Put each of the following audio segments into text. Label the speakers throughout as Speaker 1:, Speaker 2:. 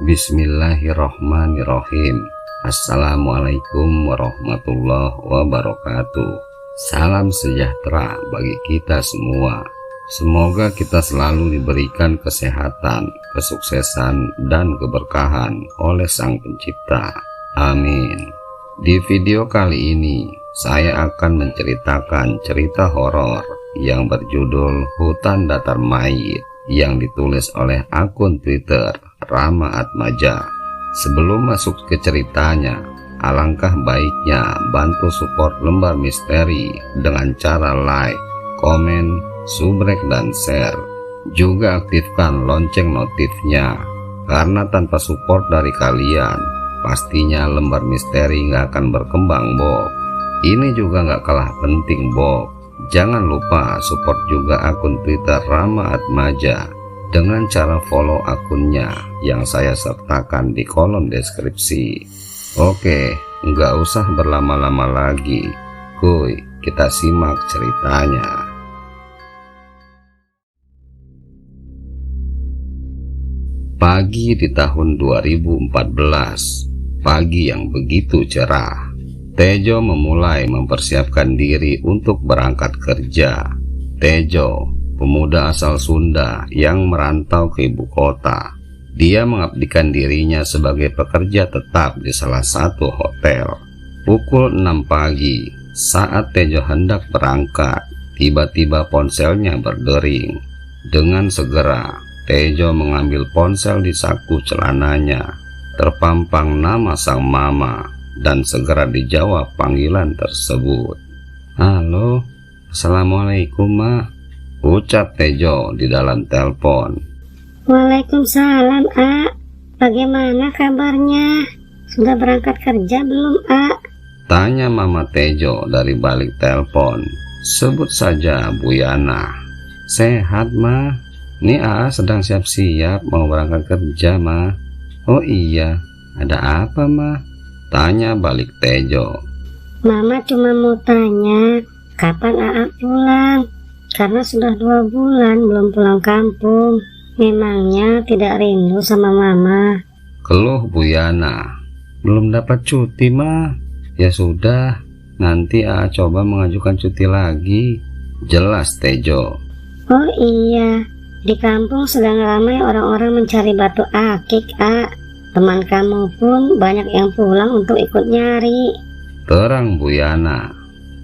Speaker 1: Bismillahirrahmanirrahim. Assalamualaikum warahmatullahi wabarakatuh. Salam sejahtera bagi kita semua. Semoga kita selalu diberikan kesehatan, kesuksesan, dan keberkahan oleh Sang Pencipta. Amin. Di video kali ini, saya akan menceritakan cerita horor yang berjudul Hutan Datar Mayit yang ditulis oleh akun Twitter Rama Atmaja. Sebelum masuk ke ceritanya, alangkah baiknya bantu support Lembar Misteri dengan cara like, komen, subrek, dan share. Juga aktifkan lonceng notifnya, karena tanpa support dari kalian, pastinya Lembar Misteri nggak akan berkembang, Bob. Ini juga nggak kalah penting, Bob. Jangan lupa support juga akun Twitter Rama Atmaja dengan cara follow akunnya yang saya sertakan di kolom deskripsi. Oke, nggak usah berlama-lama lagi. Kuy, kita simak ceritanya. Pagi di tahun 2014, pagi yang begitu cerah. Tejo memulai mempersiapkan diri untuk berangkat kerja. Tejo, pemuda asal Sunda yang merantau ke ibu kota. Dia mengabdikan dirinya sebagai pekerja tetap di salah satu hotel. Pukul 6 pagi, saat Tejo hendak berangkat, tiba-tiba ponselnya berdering. Dengan segera, Tejo mengambil ponsel di saku celananya. Terpampang nama sang mama dan segera dijawab panggilan tersebut. "Halo, Assalamualaikum, Ma," ucap Tejo di dalam telepon.
Speaker 2: "Waalaikumsalam, A. Bagaimana kabarnya? Sudah berangkat kerja belum, A?"
Speaker 1: tanya Mama Tejo dari balik telepon. "Sebut saja Bu Yana." "Sehat, Ma. Nih A sedang siap-siap mau berangkat kerja, Ma." "Oh iya, ada apa, Ma?" tanya balik Tejo.
Speaker 2: "Mama cuma mau tanya kapan AA pulang, karena sudah 2 bulan belum pulang kampung. Memangnya tidak rindu sama Mama?"
Speaker 1: keluh Bu Yana. "Belum dapat cuti, Ma." "Ya sudah, nanti AA coba mengajukan cuti lagi," jelas Tejo.
Speaker 2: "Oh iya, di kampung sedang ramai orang-orang mencari batu akik, A. Teman kamu pun banyak yang pulang untuk ikut nyari,"
Speaker 1: terang Bu Yana.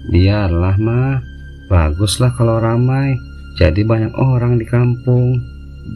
Speaker 1: "Biarlah, Ma. Baguslah kalau ramai, jadi banyak orang di kampung,"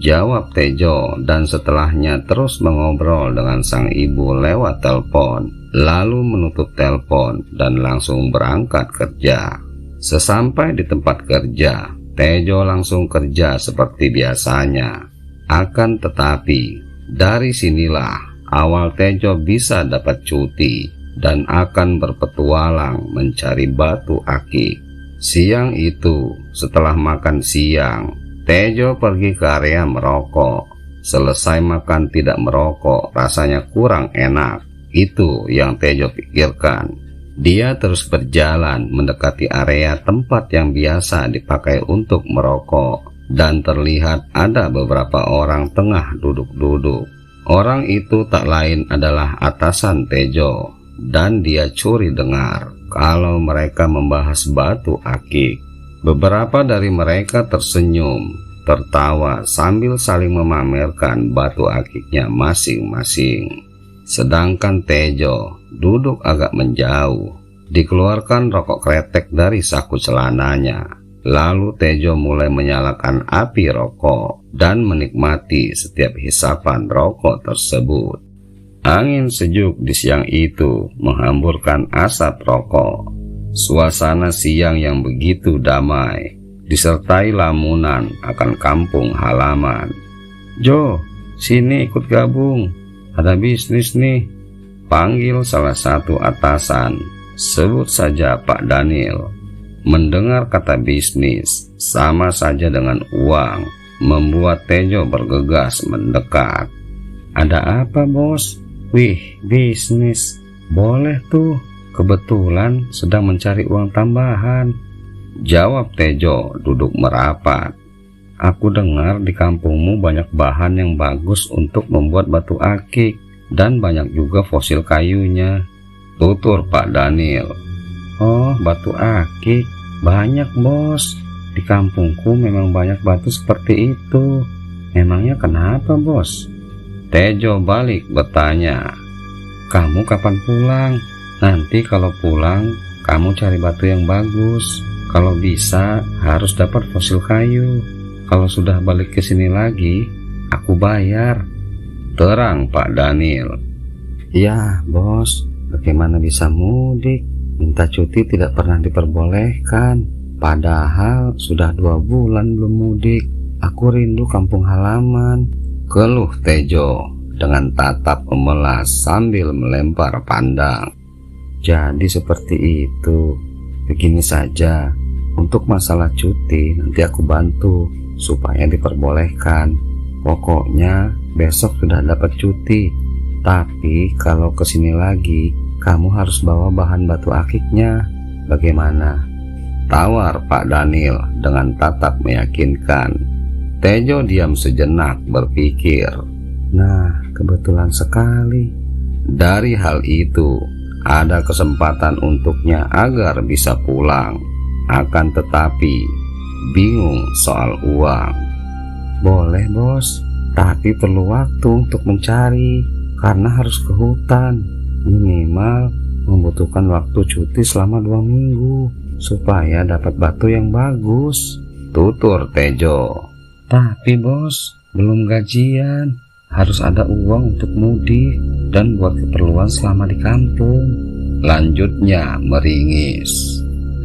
Speaker 1: jawab Tejo, dan setelahnya terus mengobrol dengan sang ibu lewat telepon, lalu menutup telepon dan langsung berangkat kerja. Sesampai di tempat kerja, Tejo langsung kerja seperti biasanya. Akan tetapi, dari sinilah awal Tejo bisa dapat cuti dan akan berpetualang mencari batu akik. Siang itu, setelah makan siang, Tejo pergi ke area merokok. Selesai makan tidak merokok, rasanya kurang enak. Itu yang Tejo pikirkan. Dia terus berjalan mendekati area tempat yang biasa dipakai untuk merokok, dan terlihat ada beberapa orang tengah duduk-duduk. Orang itu tak lain adalah atasan Tejo, dan dia curi dengar kalau mereka membahas batu akik. Beberapa dari mereka tersenyum, tertawa sambil saling memamerkan batu akiknya masing-masing. Sedangkan Tejo duduk agak menjauh, dikeluarkan rokok kretek dari saku celananya. Lalu Tejo mulai menyalakan api rokok dan menikmati setiap hisapan rokok tersebut. Angin sejuk di siang itu menghamburkan asap rokok. Suasana siang yang begitu damai, disertai lamunan akan kampung halaman. "Jo, sini ikut gabung. Ada bisnis nih," panggil salah satu atasan. Sebut saja Pak Daniel. Mendengar kata bisnis, sama saja dengan uang, membuat Tejo bergegas mendekat. "Ada apa, Bos?" "Wih, bisnis. Boleh tuh. Kebetulan sedang mencari uang tambahan," jawab Tejo duduk merapat. Aku dengar di kampungmu banyak bahan yang bagus untuk membuat batu akik dan banyak juga fosil kayunya, tutur Pak Daniel. Oh, batu akik banyak bos. Di kampungku memang banyak batu seperti itu. Memangnya kenapa bos? Tejo balik bertanya. Kamu kapan pulang? Nanti kalau pulang kamu cari batu yang bagus. Kalau bisa harus dapat fosil kayu. Kalau sudah balik ke sini lagi, aku bayar. Terang Pak Daniel. Ya bos, bagaimana bisa mudik? Minta cuti tidak pernah diperbolehkan. Padahal sudah 2 bulan belum mudik. Aku rindu kampung halaman. Keluh Tejo dengan tatap memelas sambil melempar pandang. Jadi seperti itu. Begini saja, untuk masalah cuti nanti aku bantu supaya diperbolehkan. Pokoknya besok sudah dapat cuti. Tapi kalau kesini lagi, kamu harus bawa bahan batu akiknya. Bagaimana? Tawar Pak Daniel dengan tatap meyakinkan. Tejo diam sejenak berpikir. Nah, kebetulan sekali. Dari hal itu, ada kesempatan untuknya agar bisa pulang. Akan tetapi, bingung soal uang. Boleh bos, tapi perlu waktu untuk mencari, karena harus ke hutan. Minimal membutuhkan waktu cuti selama 2 minggu, supaya dapat batu yang bagus, tutur Tejo. Tapi bos, belum gajian, harus ada uang untuk mudik dan buat keperluan selama di kampung. Lanjutnya meringis.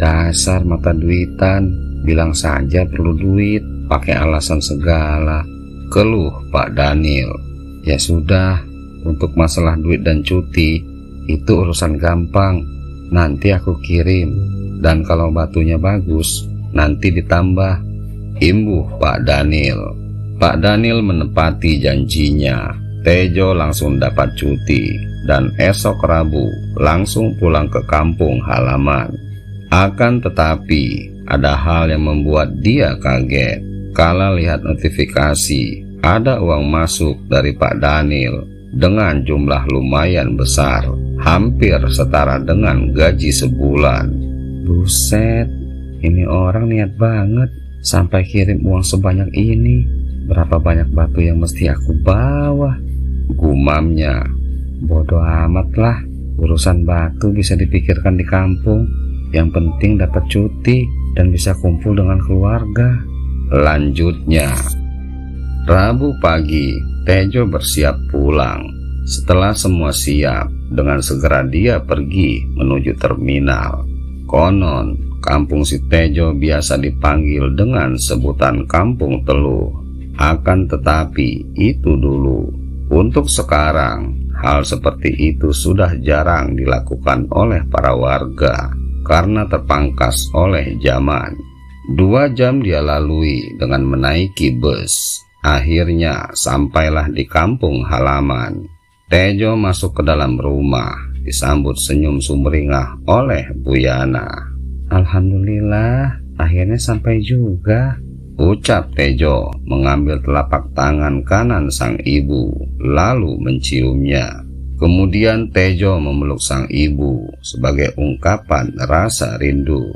Speaker 1: Dasar mata duitan, bilang saja perlu duit, pakai alasan segala. Keluh Pak Daniel. Ya sudah, untuk masalah duit dan cuti, itu urusan gampang. Nanti aku kirim, dan kalau batunya bagus, nanti ditambah. Imbuh Pak Daniel. Pak Daniel menepati janjinya. Tejo langsung dapat cuti, dan esok Rabu langsung pulang ke kampung halaman. Akan tetapi, ada hal yang membuat dia kaget. Kala lihat notifikasi, ada uang masuk dari Pak Daniel dengan jumlah lumayan besar, hampir setara dengan gaji sebulan. Buset, ini orang niat banget sampai kirim uang sebanyak ini. Berapa banyak batu yang mesti aku bawa? Gumamnya. Bodoh amat lah, urusan batu bisa dipikirkan di kampung. Yang penting dapat cuti dan bisa kumpul dengan keluarga. Lanjutnya, Rabu pagi, Tejo bersiap pulang. Setelah semua siap, dengan segera dia pergi menuju terminal. Konon, kampung si Tejo biasa dipanggil dengan sebutan Kampung Teluh. Akan tetapi, itu dulu. Untuk sekarang, hal seperti itu sudah jarang dilakukan oleh para warga karena terpangkas oleh zaman. 2 jam dia lalui dengan menaiki bus. Akhirnya sampailah di kampung halaman. Tejo masuk ke dalam rumah, disambut senyum sumringah oleh Bu Yana. Alhamdulillah, akhirnya sampai juga, ucap Tejo mengambil telapak tangan kanan sang ibu, lalu menciumnya. Kemudian Tejo memeluk sang ibu sebagai ungkapan rasa rindu.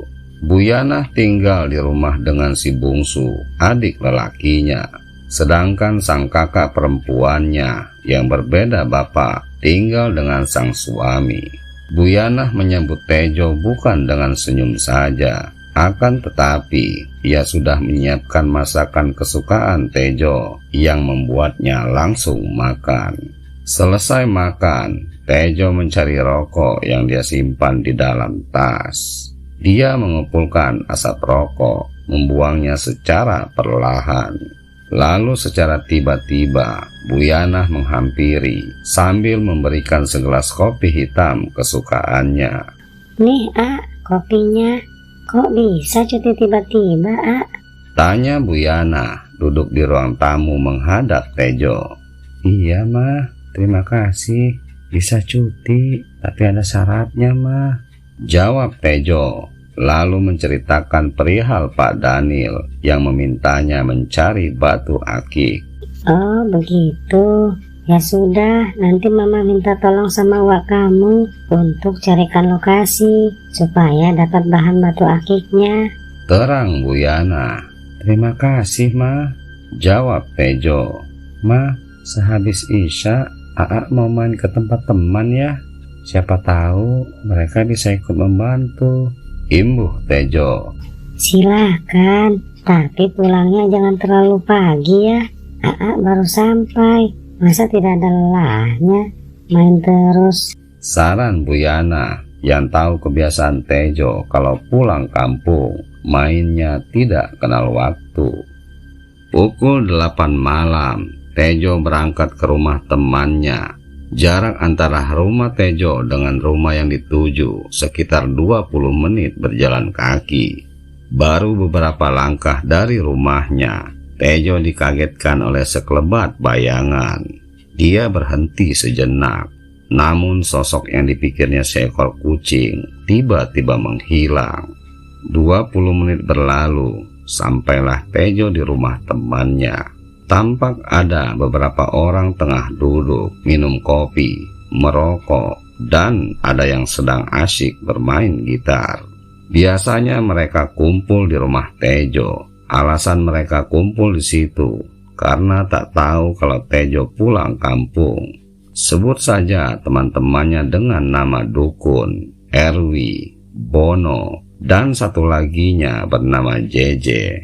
Speaker 1: Bu Yana tinggal di rumah dengan si bungsu, adik lelakinya. Sedangkan sang kakak perempuannya yang berbeda bapak tinggal dengan sang suami. Bu Yana menyambut Tejo bukan dengan senyum saja. Akan tetapi, ia sudah menyiapkan masakan kesukaan Tejo yang membuatnya langsung makan. Selesai makan, Tejo mencari rokok yang dia simpan di dalam tas. Dia mengumpulkan asap rokok, membuangnya secara perlahan. Lalu secara tiba-tiba, Bu Yana menghampiri sambil memberikan segelas kopi hitam kesukaannya.
Speaker 2: Nih, kopinya. Kok bisa cuti tiba-tiba,
Speaker 1: Tanya Bu Yana, duduk di ruang tamu menghadap Tejo. Iya, Mah. Terima kasih. Bisa cuti, tapi ada syaratnya, Mah. Jawab Tejo. lalu menceritakan perihal Pak Daniel yang memintanya mencari batu akik.
Speaker 2: Oh begitu. Ya sudah, nanti mama minta tolong sama wak kamu untuk carikan lokasi supaya dapat bahan batu akiknya.
Speaker 1: Terang Bu Yana. Terima kasih Ma, jawab Tejo. Ma, sehabis Isya Aa mau main ke tempat teman ya. Siapa tahu mereka bisa ikut membantu, imbuh Tejo.
Speaker 2: Silakan, tapi pulangnya jangan terlalu pagi ya. Aa baru sampai, masa tidak ada lelahnya main terus.
Speaker 1: Saran Bu Yana yang tahu kebiasaan Tejo kalau pulang kampung mainnya tidak kenal waktu. Pukul 8 malam Tejo berangkat ke rumah temannya. Jarak antara rumah Tejo dengan rumah yang dituju sekitar 20 menit berjalan kaki. Baru beberapa langkah dari rumahnya, Tejo dikagetkan oleh sekelebat bayangan. Dia berhenti sejenak, namun sosok yang dipikirnya seekor kucing tiba-tiba menghilang. 20 menit berlalu, sampailah Tejo di rumah temannya. Tampak ada beberapa orang tengah duduk, minum kopi, merokok, dan ada yang sedang asyik bermain gitar. Biasanya mereka kumpul di rumah Tejo. Alasan mereka kumpul di situ karena tak tahu kalau Tejo pulang kampung. Sebut saja teman-temannya dengan nama Dukun, Erwi, Bono, dan satu laginya bernama JJ.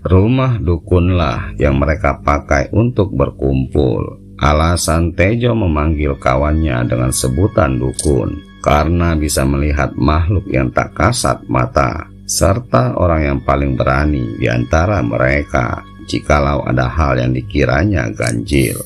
Speaker 1: Rumah dukunlah yang mereka pakai untuk berkumpul. Alasan Tejo memanggil kawannya dengan sebutan dukun karena bisa melihat makhluk yang tak kasat mata, serta orang yang paling berani di antara mereka jikalau ada hal yang dikiranya ganjil.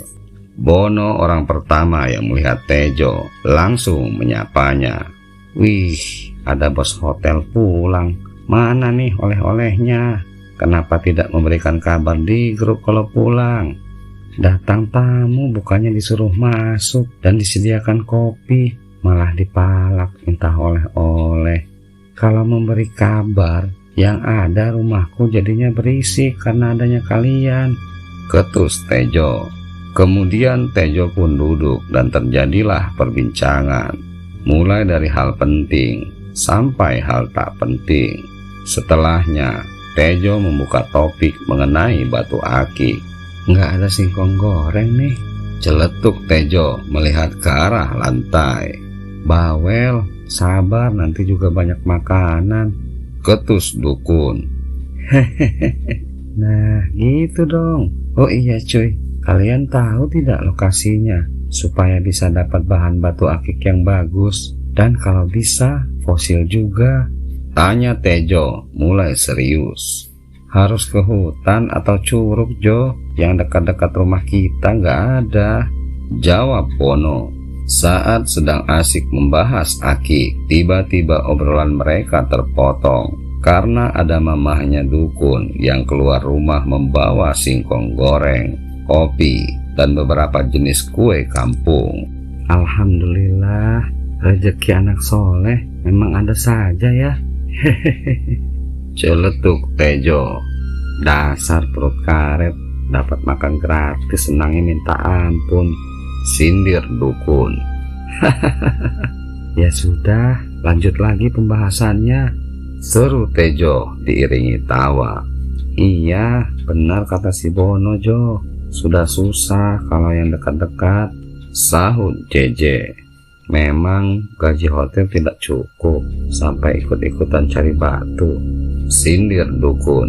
Speaker 1: Bono orang pertama yang melihat Tejo langsung menyapanya. Wih, ada bos hotel pulang. Mana nih oleh-olehnya? Kenapa tidak memberikan kabar di grup kalau pulang? Datang tamu bukannya disuruh masuk dan disediakan kopi, malah dipalak minta oleh-oleh. Kalau memberi kabar, yang ada rumahku jadinya berisik karena adanya kalian, ketus Tejo. Kemudian Tejo pun duduk dan terjadilah perbincangan, mulai dari hal penting sampai hal tak penting. Setelahnya Tejo membuka topik mengenai batu akik. Nggak ada singkong goreng nih, celetuk Tejo melihat ke arah lantai. Bawel, sabar nanti juga banyak makanan, ketus dukun. Hehehe. Nah gitu dong. Oh iya cuy, kalian tahu tidak lokasinya supaya bisa dapat bahan batu akik yang bagus, dan kalau bisa fosil juga? Tanya Tejo mulai serius. Harus ke hutan atau curug Jo? Yang dekat-dekat rumah kita nggak ada, jawab Bono. Saat sedang asik membahas akik, tiba-tiba obrolan mereka terpotong karena ada mamahnya dukun yang keluar rumah membawa singkong goreng, kopi, dan beberapa jenis kue kampung. Alhamdulillah, rezeki anak soleh memang ada saja ya. Hehehe, celetuk Tejo. Dasar perut karet, dapat makan gratis senangnya minta ampun, sindir dukun. Ya sudah, lanjut lagi pembahasannya, seru Tejo diiringi tawa. Iya, benar kata si Bono Jo, sudah susah kalau yang dekat-dekat, sahut JJ. Memang gaji hotel tidak cukup sampai ikut-ikutan cari batu, sindir dukun.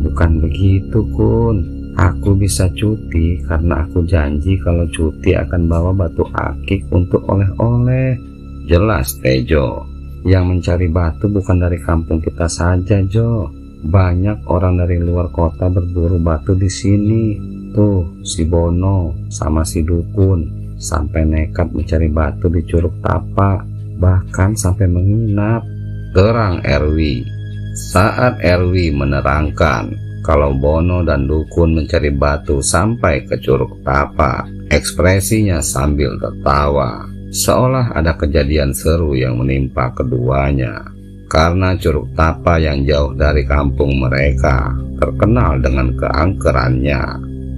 Speaker 1: Bukan begitu Kun, aku bisa cuti karena aku janji kalau cuti akan bawa batu akik untuk oleh-oleh, jelas Tejo. Yang mencari batu bukan dari kampung kita saja Jo, banyak orang dari luar kota berburu batu di sini. Tuh si Bono sama si dukun sampai nekat mencari batu di Curug Tapak, bahkan sampai menginap, terang Erwi. Saat Erwi menerangkan kalau Bono dan dukun mencari batu sampai ke Curug Tapak, ekspresinya sambil tertawa, seolah ada kejadian seru yang menimpa keduanya. karena Curug Tapa yang jauh dari kampung mereka terkenal dengan keangkerannya.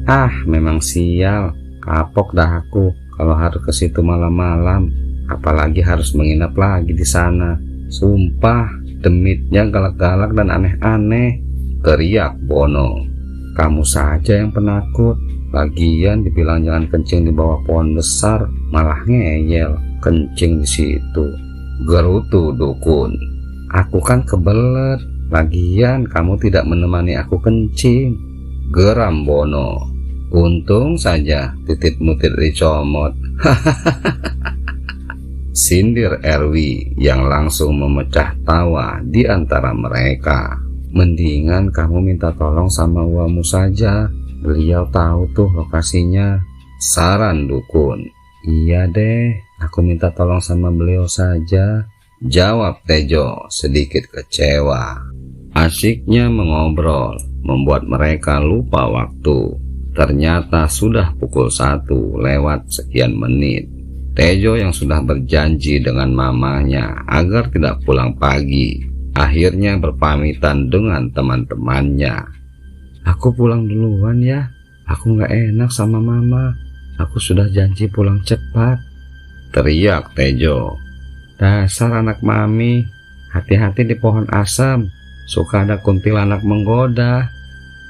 Speaker 1: Ah, memang sial, kapok dah aku kalau harus ke situ malam-malam, apalagi harus menginap lagi di sana. Sumpah, demitnya galak-galak dan aneh-aneh, teriak Bono. Kamu saja yang penakut, lagian dibilang jangan kencing di bawah pohon besar, malah ngeyel kencing di situ, gerutu dukun. Aku kan kebelet, lagian kamu tidak menemani aku kencing, geram Bono. Untung saja titipmu tidak dicomot. Sindir Erwi yang langsung memecah tawa di antara mereka. Mendingan kamu minta tolong sama uamu saja, beliau tahu tuh lokasinya, saran dukun. Iya deh, aku minta tolong sama beliau saja, jawab Tejo sedikit kecewa. Asyiknya mengobrol membuat mereka lupa waktu. Ternyata sudah pukul 1 lewat sekian menit. Tejo yang sudah berjanji dengan mamanya agar tidak pulang pagi, akhirnya berpamitan dengan teman-temannya. Aku pulang duluan ya, aku nggak enak sama mama. Aku sudah janji pulang cepat, teriak Tejo. Dasar anak mami, hati-hati di pohon asam, suka ada kuntilanak menggoda.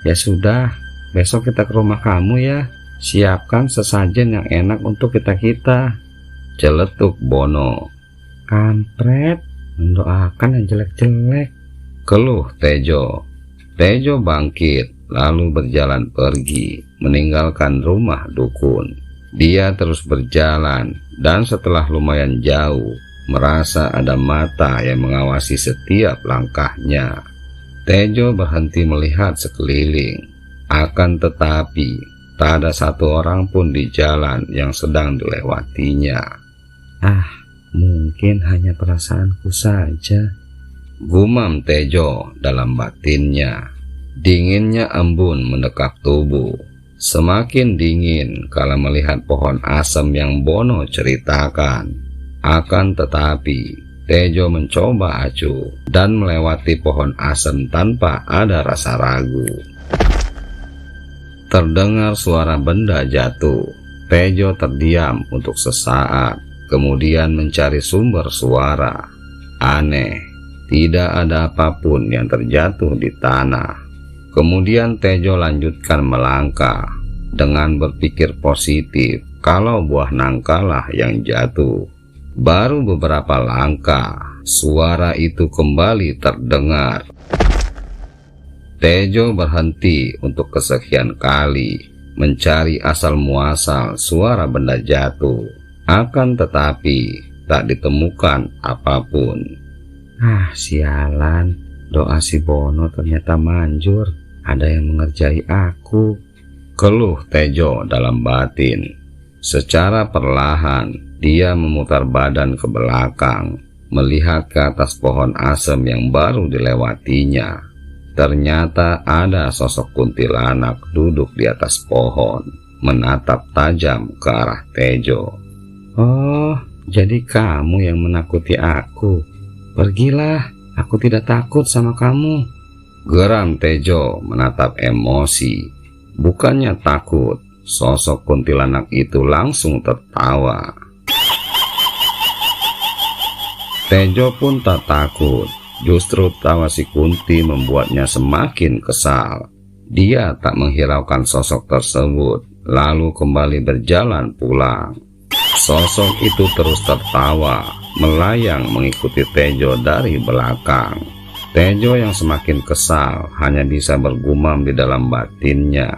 Speaker 1: Ya sudah, besok kita ke rumah kamu ya, siapkan sesajen yang enak untuk kita-kita, celetuk Bono. Kampret, mendoakan yang jelek-jelek, keluh Tejo. Tejo bangkit lalu berjalan pergi meninggalkan rumah dukun. Dia terus berjalan dan setelah lumayan jauh merasa ada mata yang mengawasi setiap langkahnya. Tejo berhenti melihat sekeliling, akan tetapi tak ada satu orang pun di jalan yang sedang dilewatinya. Ah, mungkin hanya perasaanku saja, gumam Tejo dalam batinnya. Dinginnya embun mendekap tubuh, semakin dingin kala melihat pohon asam yang Bono ceritakan. Akan tetapi Tejo mencoba acuh dan melewati pohon asam tanpa ada rasa ragu. Terdengar suara benda jatuh. Tejo terdiam untuk sesaat, kemudian mencari sumber suara. Aneh, tidak ada apapun yang terjatuh di tanah. Kemudian Tejo lanjutkan melangkah dengan berpikir positif kalau buah nangkalah yang jatuh. Baru beberapa langkah, suara itu kembali terdengar. Tejo berhenti untuk kesekian kali mencari asal muasal suara benda jatuh. Akan tetapi tak ditemukan apapun. Ah, sialan, doa si Bono ternyata manjur. Ada yang mengerjai aku, keluh Tejo dalam batin. Secara perlahan dia memutar badan ke belakang, melihat ke atas pohon asem yang baru dilewatinya. Ternyata ada sosok kuntilanak duduk di atas pohon, menatap tajam ke arah Tejo. Oh, jadi kamu yang menakuti aku. Pergilah, aku tidak takut sama kamu, geram Tejo menatap emosi. Bukannya takut, sosok kuntilanak itu langsung tertawa. Tejo pun tak takut, justru tawa si Kunti membuatnya semakin kesal. Dia tak menghiraukan sosok tersebut, lalu kembali berjalan pulang. Sosok itu terus tertawa, melayang mengikuti Tejo dari belakang. Tejo yang semakin kesal hanya bisa bergumam di dalam batinnya.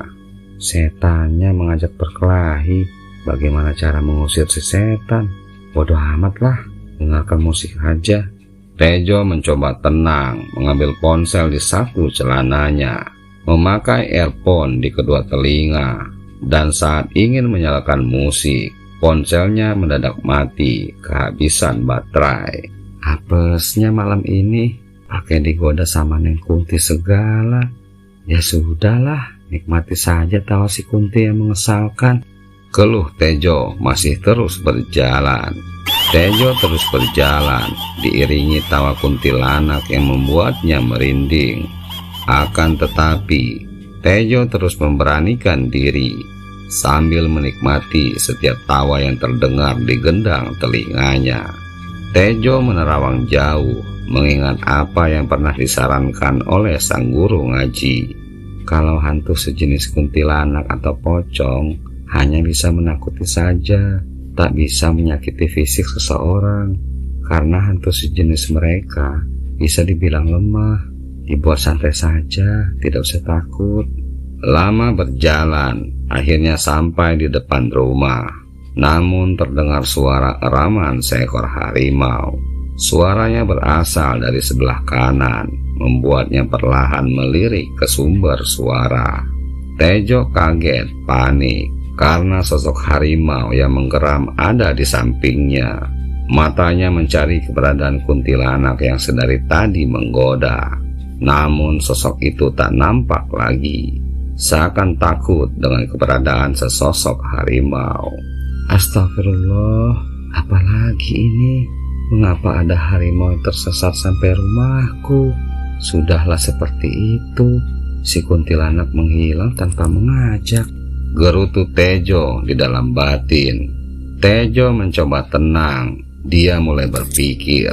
Speaker 1: Setannya mengajak berkelahi, bagaimana cara mengusir si setan? Bodoh amat lah, dengarkan musik aja. Tejo mencoba tenang, mengambil ponsel di saku celananya, memakai earphone di kedua telinga, dan saat ingin menyalakan musik, ponselnya mendadak mati kehabisan baterai. Apesnya malam ini, pakai digoda sama Neng Kunti segala. Ya sudahlah, nikmati saja tawa si Kunti yang mengesalkan, keluh Tejo masih terus berjalan. Tejo terus berjalan, diiringi tawa kuntilanak yang membuatnya merinding. Akan tetapi, Tejo terus memberanikan diri, sambil menikmati setiap tawa yang terdengar di gendang telinganya. Tejo menerawang jauh, mengingat apa yang pernah disarankan oleh sang guru ngaji. Kalau hantu sejenis kuntilanak atau pocong hanya bisa menakuti saja, tak bisa menyakiti fisik seseorang. Karena hantu sejenis mereka bisa dibilang lemah, dibuat santai saja, tidak usah takut. Lama berjalan, akhirnya sampai di depan rumah. Namun terdengar suara eraman seekor harimau. Suaranya berasal dari sebelah kanan, membuatnya perlahan melirik ke sumber suara. Tejo kaget, panik, karena sosok harimau yang menggeram ada di sampingnya. Matanya mencari keberadaan kuntilanak yang sedari tadi menggoda. Namun sosok itu tak nampak lagi, seakan takut dengan keberadaan sesosok harimau. Astagfirullah, apalagi ini? Mengapa ada harimau tersesat sampai rumahku? Sudahlah seperti itu, si kuntilanak menghilang tanpa mengajak, gerutu Tejo di dalam batin. Tejo mencoba tenang, dia mulai berpikir,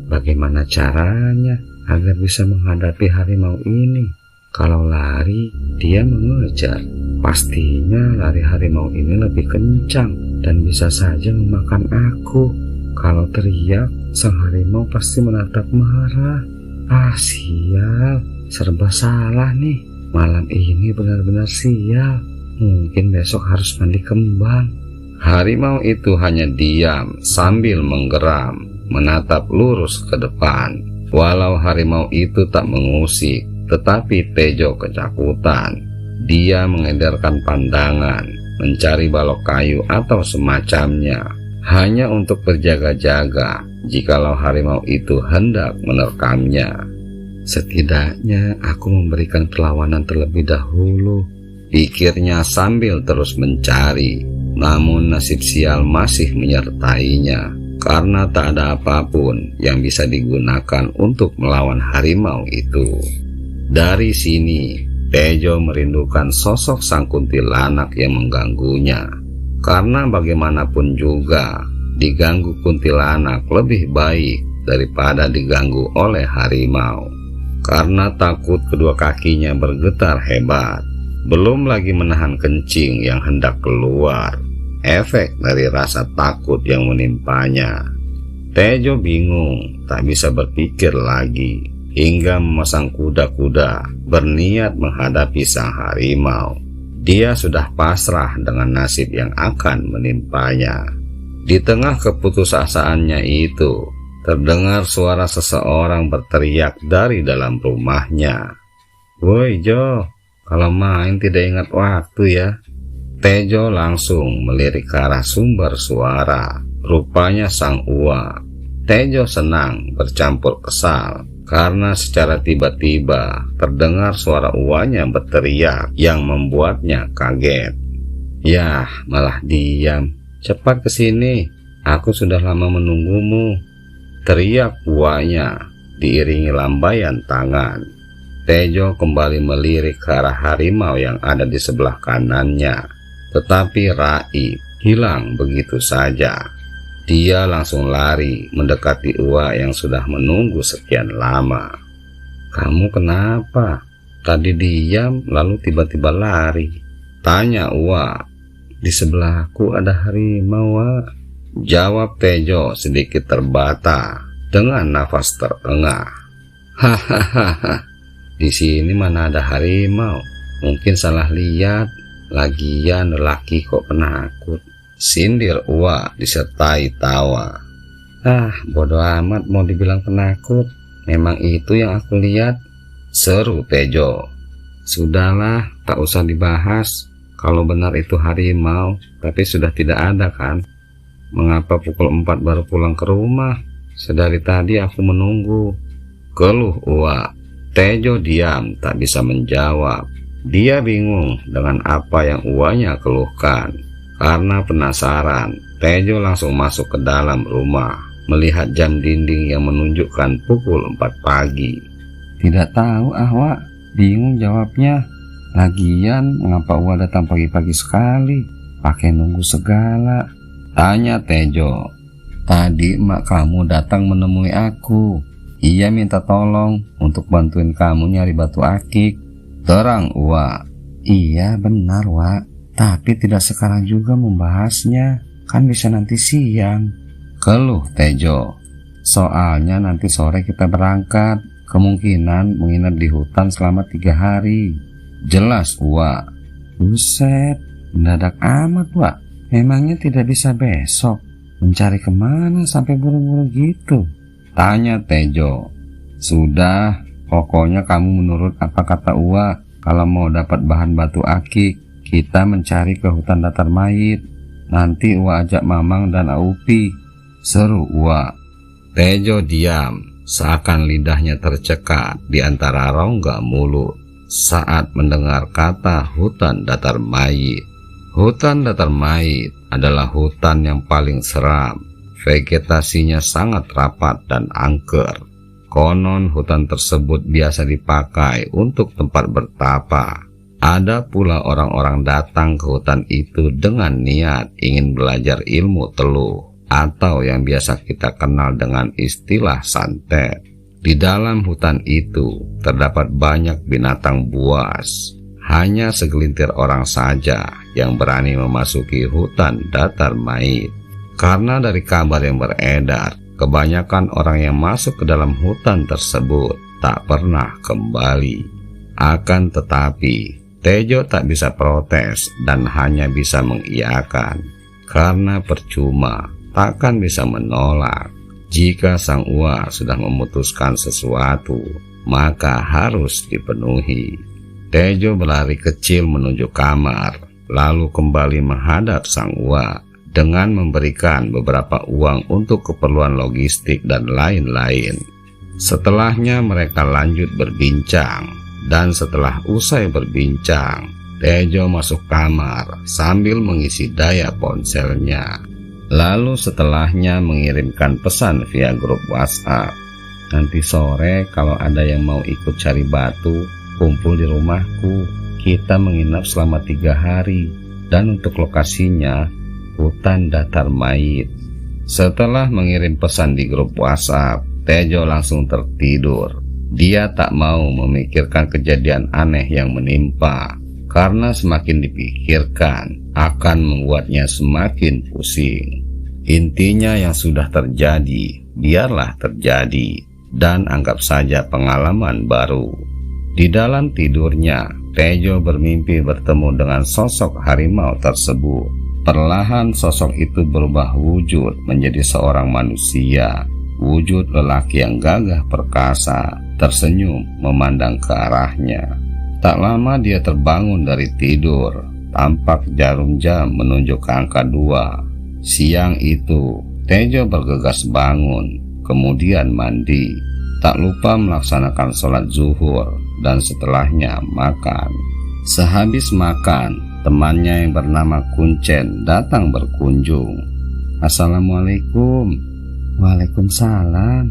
Speaker 1: bagaimana caranya agar bisa menghadapi harimau ini? Kalau lari, dia mengejar. Pastinya lari harimau ini lebih kencang dan bisa saja memakan aku. Kalau teriak, sang harimau pasti menatap marah. Sial, serba salah nih. Malam ini benar-benar sial. Mungkin besok harus mandi kembang. Harimau itu hanya diam sambil menggeram, menatap lurus ke depan. Walau harimau itu tak mengusik, tetapi Tejo ketakutan. Dia mengedarkan pandangan, mencari balok kayu atau semacamnya, hanya untuk berjaga-jaga jikalau harimau itu hendak menerkamnya. Setidaknya aku memberikan perlawanan terlebih dahulu, pikirnya sambil terus mencari. Namun nasib sial masih menyertainya, karena tak ada apapun yang bisa digunakan untuk melawan harimau itu. Dari sini, Tejo merindukan sosok sang kuntilanak yang mengganggunya. Karena bagaimanapun juga, diganggu kuntilanak lebih baik daripada diganggu oleh harimau. Karena takut kedua kakinya bergetar hebat, belum lagi menahan kencing yang hendak keluar, efek dari rasa takut yang menimpanya. Tejo bingung, tak bisa berpikir lagi, hingga memasang kuda-kuda berniat menghadapi sang harimau. Dia sudah pasrah dengan nasib yang akan menimpanya. Di tengah keputusasaannya itu, terdengar suara seseorang berteriak dari dalam rumahnya. "Woi Jo, kalau main tidak ingat waktu ya." Tejo langsung melirik ke arah sumber suara. Rupanya sang Uwa. Tejo senang bercampur kesal, karena secara tiba-tiba terdengar suara Uwanya berteriak yang membuatnya kaget. "Yah, malah diam. Cepat ke sini, aku sudah lama menunggumu," teriak Uwanya diiringi lambaian tangan. Tejo kembali melirik ke arah harimau yang ada di sebelah kanannya, tetapi raib, hilang begitu saja. Dia langsung lari mendekati Uwa yang sudah menunggu sekian lama. "Kamu kenapa? Tadi diam lalu tiba-tiba lari," tanya Uwa. "Di sebelahku ada harimau, Wak," jawab Tejo sedikit terbata dengan nafas terengah. "Hahaha, di sini mana ada harimau? Mungkin salah lihat. Lagian lelaki kok penakut," sindir Uwa disertai tawa. Bodoh amat mau dibilang penakut. Memang itu yang aku lihat," seru Tejo. "Sudahlah, tak usah dibahas. Kalau benar itu harimau, tapi sudah tidak ada kan? Mengapa pukul 4 baru pulang ke rumah? Sedari tadi aku menunggu," keluh Uwa. Tejo diam, tak bisa menjawab. Dia bingung dengan apa yang Uwanya keluhkan, Karena penasaran, Tejo langsung masuk ke dalam rumah, melihat jam dinding yang menunjukkan pukul 4 pagi.
Speaker 3: Tidak tahu Wak, bingung jawabnya. Lagian mengapa Wak datang pagi-pagi sekali, pakai nunggu segala?
Speaker 1: Tanya Tejo.
Speaker 3: Tadi emak kamu datang menemui aku. Ia minta tolong untuk bantuin kamu nyari batu akik,
Speaker 1: terang Wak.
Speaker 3: Iya benar Wak, tapi tidak sekarang juga membahasnya, kan bisa nanti siang,
Speaker 1: keluh Tejo.
Speaker 3: Soalnya nanti sore kita berangkat, kemungkinan menginap di hutan selama 3 hari.
Speaker 1: Jelas Wak.
Speaker 3: Buset, mendadak amat Wak. Memangnya tidak bisa besok? Mencari kemana sampai buru-buru gitu?
Speaker 1: Tanya Tejo.
Speaker 3: Sudah, pokoknya kamu menurut apa kata Uwa. Kalau mau dapat bahan batu akik, kita mencari ke hutan datar mayit. Nanti Uwa ajak Mamang dan Aupi,
Speaker 1: seru Uwa. Tejo diam, seakan lidahnya tercekat di antara rongga mulut saat mendengar kata hutan datar mayit. Hutan datar mayit adalah hutan yang paling seram. Vegetasinya sangat rapat dan angker. Konon hutan tersebut biasa dipakai untuk tempat bertapa. Ada pula orang-orang datang ke hutan itu dengan niat ingin belajar ilmu teluh, atau yang biasa kita kenal dengan istilah santet. Di dalam hutan itu terdapat banyak binatang buas. Hanya segelintir orang saja yang berani memasuki hutan datar mayit. Karena dari kabar yang beredar, kebanyakan orang yang masuk ke dalam hutan tersebut tak pernah kembali. Akan tetapi, Tejo tak bisa protes dan hanya bisa mengiyakan. Karena percuma, takkan bisa menolak. Jika Sang Uwa sudah memutuskan sesuatu, maka harus dipenuhi. Tejo berlari kecil menuju kamar, lalu kembali menghadap Sang Uwa dengan memberikan beberapa uang untuk keperluan logistik dan lain-lain. Setelahnya mereka lanjut berbincang, dan setelah usai berbincang, Tejo masuk kamar sambil mengisi daya ponselnya. Lalu setelahnya mengirimkan pesan via grup WhatsApp.
Speaker 3: Nanti sore kalau ada yang mau ikut cari batu, kumpul di rumahku. Kita menginap selama 3 hari, dan untuk lokasinya hutan datar mayit.
Speaker 1: Setelah mengirim pesan di grup WhatsApp, Tejo langsung tertidur. Dia tak mau memikirkan kejadian aneh yang menimpa, karena semakin dipikirkan akan membuatnya semakin pusing. Intinya yang sudah terjadi, biarlah terjadi, dan anggap saja pengalaman baru. Di dalam tidurnya, Tejo bermimpi bertemu dengan sosok harimau tersebut. Perlahan sosok itu berubah wujud menjadi seorang manusia. Wujud lelaki yang gagah perkasa, tersenyum memandang ke arahnya. Tak lama dia terbangun dari tidur. Tampak jarum jam menunjuk ke angka 2. Siang itu, Tejo bergegas bangun, kemudian mandi. Tak lupa melaksanakan sholat zuhur, dan setelahnya makan. Sehabis makan, temannya yang bernama Kuncen datang berkunjung.
Speaker 3: Assalamualaikum. Waalaikumsalam.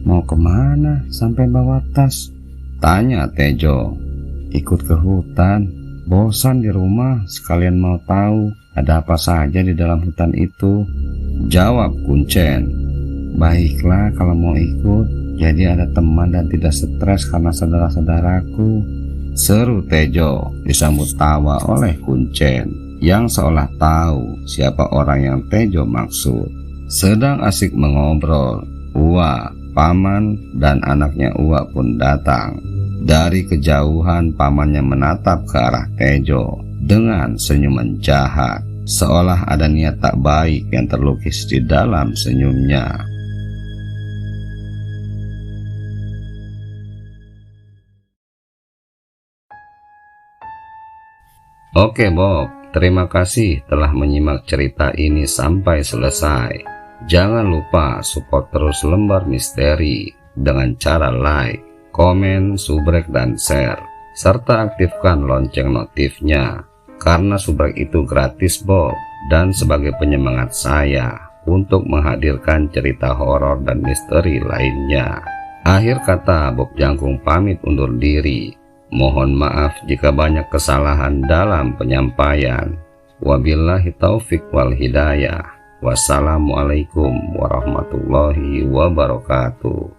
Speaker 3: Mau kemana sampai bawa tas?
Speaker 1: Tanya Tejo.
Speaker 3: Ikut ke hutan. Bosan di rumah, sekalian mau tahu ada apa saja di dalam hutan itu.
Speaker 1: Jawab Kuncen.
Speaker 3: Baiklah kalau mau ikut, jadi ada teman dan tidak stres karena saudara-saudaraku.
Speaker 1: Seru Tejo disambut tawa oleh Kuncen yang seolah tahu siapa orang yang Tejo maksud. Sedang asik mengobrol, Uwa, paman, dan anaknya Uwa pun datang. Dari kejauhan pamannya menatap ke arah Tejo dengan senyuman jahat, seolah ada niat tak baik yang terlukis di dalam senyumnya. Oke Bob, terima kasih telah menyimak cerita ini sampai selesai. Jangan lupa support terus Lembar Misteri dengan cara like, komen, subrek, dan share, serta aktifkan lonceng notifnya, karena subrek itu gratis Bob. dan sebagai penyemangat saya untuk menghadirkan cerita horor dan misteri lainnya. Akhir kata, Bob Jangkung pamit undur diri. Mohon maaf jika banyak kesalahan dalam penyampaian. Wabillahi taufik wal hidayah. Wassalamualaikum warahmatullahi wabarakatuh.